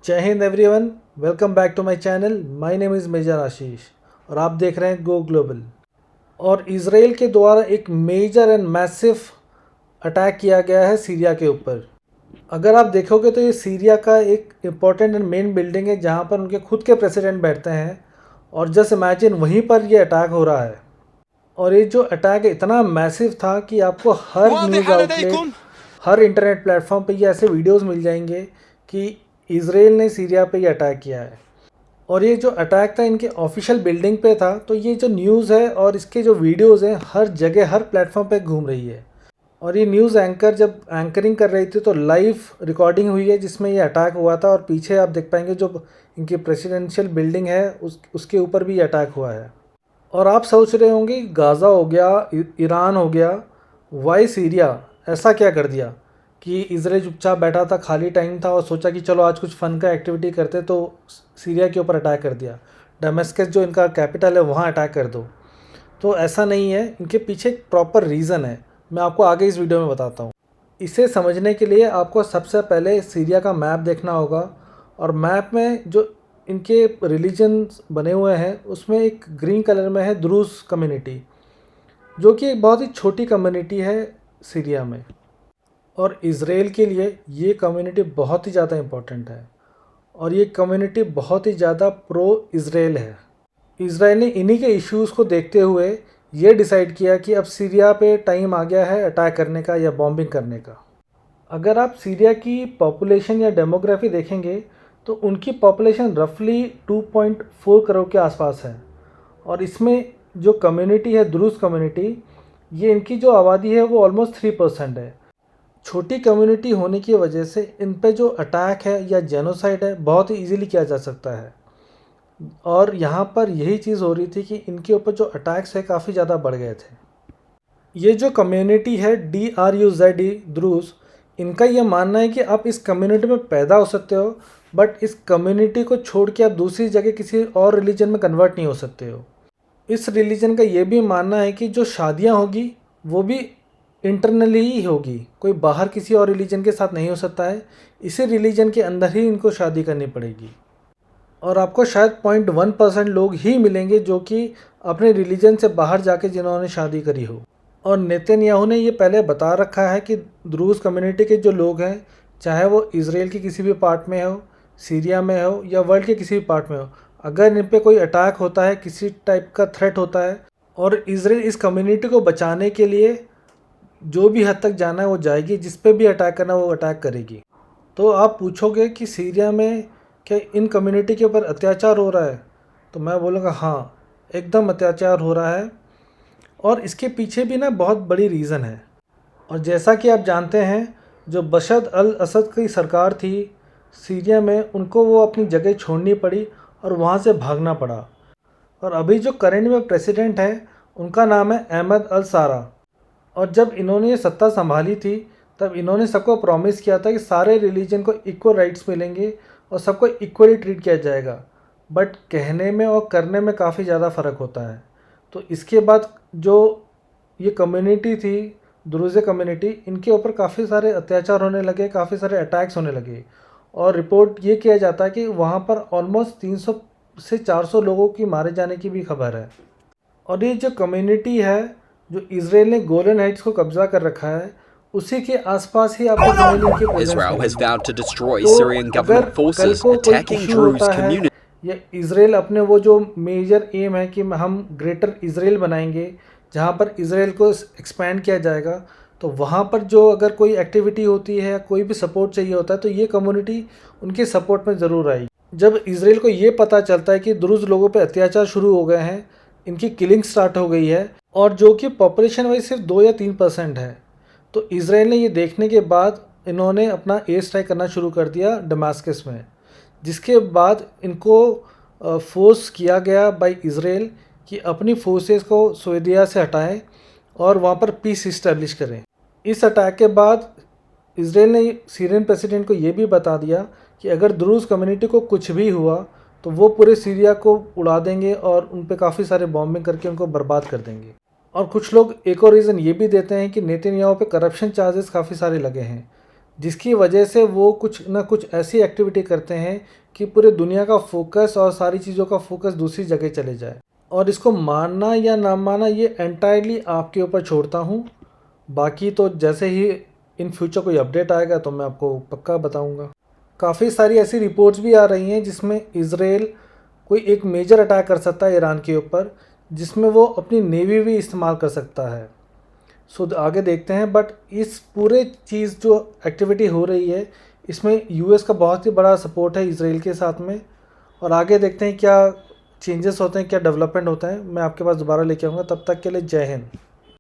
जय हिंद everyone, welcome back to my channel. My name is major Ashish और आप देख रहे हैं गो ग्लोबल। और इज़राइल के द्वारा एक मेजर एंड मैसिव अटैक किया गया है सीरिया के ऊपर। अगर आप देखोगे तो ये सीरिया का एक इम्पॉर्टेंट एंड मेन बिल्डिंग है जहाँ पर उनके खुद के प्रेसिडेंट बैठते हैं और जस्ट इमेजिन वहीं पर ये अटैक हो रहा है। और ये जो अटैक इतना मैसिव था कि आपको हर न्यूज़ आउटलेट, हर इंटरनेट प्लेटफॉर्म पे ये ऐसे वीडियोस मिल जाएंगे कि इज़राइल ने सीरिया पे ये अटैक किया है। और ये जो अटैक था इनके ऑफिशियल बिल्डिंग पे था, तो ये जो न्यूज़ है और इसके जो वीडियोस हैं हर जगह हर प्लेटफॉर्म पे घूम रही है। और ये न्यूज़ एंकर जब एंकरिंग कर रही थी तो लाइव रिकॉर्डिंग हुई है जिसमें ये अटैक हुआ था। और पीछे आप देख पाएंगे जो इनकी प्रेसिडेंशियल बिल्डिंग है उसके ऊपर भी ये अटैक हुआ है। और आप सोच रहे होंगे गाज़ा हो गया, ईरान हो गया, वाई सीरिया, ऐसा क्या कर दिया कि इज़राइल चुपचाप बैठा था, खाली टाइम था और सोचा कि चलो आज कुछ फ़न का एक्टिविटी करते, तो सीरिया के ऊपर अटैक कर दिया। डमस्कस जो इनका कैपिटल है वहाँ अटैक कर दो। तो ऐसा नहीं है, इनके पीछे एक प्रॉपर रीज़न है। मैं आपको आगे इस वीडियो में बताता हूँ। इसे समझने के लिए आपको सबसे पहले सीरिया का मैप देखना होगा। और मैप में जो इनके रिलीजन बने हुए हैं उसमें एक ग्रीन कलर में है द्रूज़ कम्युनिटी, जो कि एक बहुत ही छोटी कम्युनिटी है सीरिया में। और इज़राइल के लिए ये कम्युनिटी बहुत ही ज़्यादा इम्पोर्टेंट है और ये कम्युनिटी बहुत ही ज़्यादा प्रो इज़राइल है। इज़राइल ने इन्हीं के इश्यूज़ को देखते हुए ये डिसाइड किया कि अब सीरिया पे टाइम आ गया है अटैक करने का या बॉम्बिंग करने का। अगर आप सीरिया की पॉपुलेशन या डेमोग्राफी देखेंगे तो उनकी पॉपुलेशन रफली 2.4 करोड़ के आसपास है। और इसमें जो कम्युनिटी है द्रूज़ कम्युनिटी, ये इनकी जो आबादी है वो ऑलमोस्ट 3% है। छोटी कम्युनिटी होने की वजह से इन पे जो अटैक है या जेनोसाइड है बहुत ही इजीली किया जा सकता है। और यहाँ पर यही चीज़ हो रही थी कि इनके ऊपर जो अटैक्स है काफ़ी ज़्यादा बढ़ गए थे। ये जो कम्युनिटी है DRUZ द्रूज़, इनका ये मानना है कि आप इस कम्युनिटी में पैदा हो सकते हो बट इस कम्युनिटी को छोड़ के आप दूसरी जगह किसी और रिलीजन में कन्वर्ट नहीं हो सकते हो। इस रिलीजन का ये भी मानना है कि जो शादियाँ होगी वो भी इंटरनली ही होगी, कोई बाहर किसी और रिलीजन के साथ नहीं हो सकता है। इसी रिलीजन के अंदर ही इनको शादी करनी पड़ेगी। और आपको शायद 0.1% लोग ही मिलेंगे जो कि अपने रिलीजन से बाहर जाके जिन्होंने शादी करी हो। और नेतन्याहू ने ये पहले बता रखा है कि द्रूज़ कम्युनिटी के जो लोग हैं, चाहे वो इज़राइल के किसी भी पार्ट में हो, सीरिया में हो या वर्ल्ड के किसी भी पार्ट में हो, अगर इन पे कोई अटैक होता है, किसी टाइप का थ्रेट होता है और इज़राइल इस कम्युनिटी को बचाने के लिए जो भी हद तक जाना है वो जाएगी, जिस पे भी अटैक करना है वो अटैक करेगी। तो आप पूछोगे कि सीरिया में क्या इन कम्युनिटी के ऊपर अत्याचार हो रहा है, तो मैं बोलूँगा हाँ, एकदम अत्याचार हो रहा है। और इसके पीछे भी ना बहुत बड़ी रीज़न है। और जैसा कि आप जानते हैं, जो बशर अल असद की सरकार थी सीरिया में, उनको वो अपनी जगह छोड़नी पड़ी और वहाँ से भागना पड़ा। और अभी जो करंट में प्रेसिडेंट है उनका नाम है अहमद अल सारा। और जब इन्होंने ये सत्ता संभाली थी तब इन्होंने सबको प्रॉमिस किया था कि सारे रिलीजन को इक्वल राइट्स मिलेंगे और सबको इक्वली ट्रीट किया जाएगा। बट कहने में और करने में काफ़ी ज़्यादा फ़र्क होता है। तो इसके बाद जो ये कम्युनिटी थी द्रूज़ कम्युनिटी, इनके ऊपर काफ़ी सारे अत्याचार होने लगे, काफ़ी सारे अटैक्स होने लगे। और रिपोर्ट ये किया जाता है कि वहाँ पर ऑलमोस्ट 300 से 400 लोगों की मारे जाने की भी खबर है। और ये जो कम्युनिटी है, जो इज़राइल ने गोलन हाइट्स को कब्जा कर रखा है, उसी के आसपास ही आपको जनरली इनकी प्रेजेंस Israel has मिलेगी। vowed to destroy तो Syrian अगर government कल forces को कोई attacking इशू Druze होता है communities. या इज़राइल अपने वो जो मेजर एम है कि हम ग्रेटर इज़राइल बनाएंगे जहाँ पर इज़राइल को एक्सपैंड किया जाएगा, तो वहाँ पर जो अगर कोई एक्टिविटी होती है या कोई भी सपोर्ट चाहिए होता है तो ये कम्युनिटी उनके सपोर्ट में ज़रूर आएगी। जब इज़राइल को ये पता चलता है कि द्रूज़ लोगों पे अत्याचार शुरू हो गए हैं, इनकी किलिंग स्टार्ट हो गई है और जो कि पॉपुलेशन वाइज सिर्फ 2 या 3% है, तो इज़राइल ने ये देखने के बाद इन्होंने अपना एयर स्ट्राइक करना शुरू कर दिया दमास्कस में। जिसके बाद इनको फोर्स किया गया बाय इज़राइल कि अपनी फोर्सेस को सीरिया से हटाएं और वहाँ पर पीस इस्टेब्लिश करें। इस अटैक के बाद इज़राइल ने सीरियन प्रेसिडेंट को ये भी बता दिया कि अगर द्रूज़ कम्युनिटी को कुछ भी हुआ तो वो पूरे सीरिया को उड़ा देंगे और उन पे काफ़ी सारे बॉम्बिंग करके उनको बर्बाद कर देंगे। और कुछ लोग एक और रीज़न ये भी देते हैं कि नेतन्याहू पे करप्शन चार्जेस काफ़ी सारे लगे हैं, जिसकी वजह से वो कुछ ना कुछ ऐसी एक्टिविटी करते हैं कि पूरे दुनिया का फोकस और सारी चीज़ों का फोकस दूसरी जगह चले जाए। और इसको मानना या ना मानना ये एंटायरली आपके ऊपर छोड़ता हूँ। बाकी तो जैसे ही इन फ्यूचर कोई अपडेट आएगा तो मैं आपको पक्का बताऊँगा। काफ़ी सारी ऐसी रिपोर्ट्स भी आ रही हैं जिसमें इज़राइल कोई एक मेजर अटैक कर सकता है ईरान के ऊपर, जिसमें वो अपनी नेवी भी इस्तेमाल कर सकता है। सो आगे देखते हैं। बट इस पूरे चीज़ जो एक्टिविटी हो रही है इसमें यूएस का बहुत ही बड़ा सपोर्ट है इज़राइल के साथ में। और आगे देखते हैं क्या चेंजेस होते हैं, क्या डेवलपमेंट होता है। मैं आपके पास दोबारा लेके आऊँगा। तब तक के लिए जय हिंद।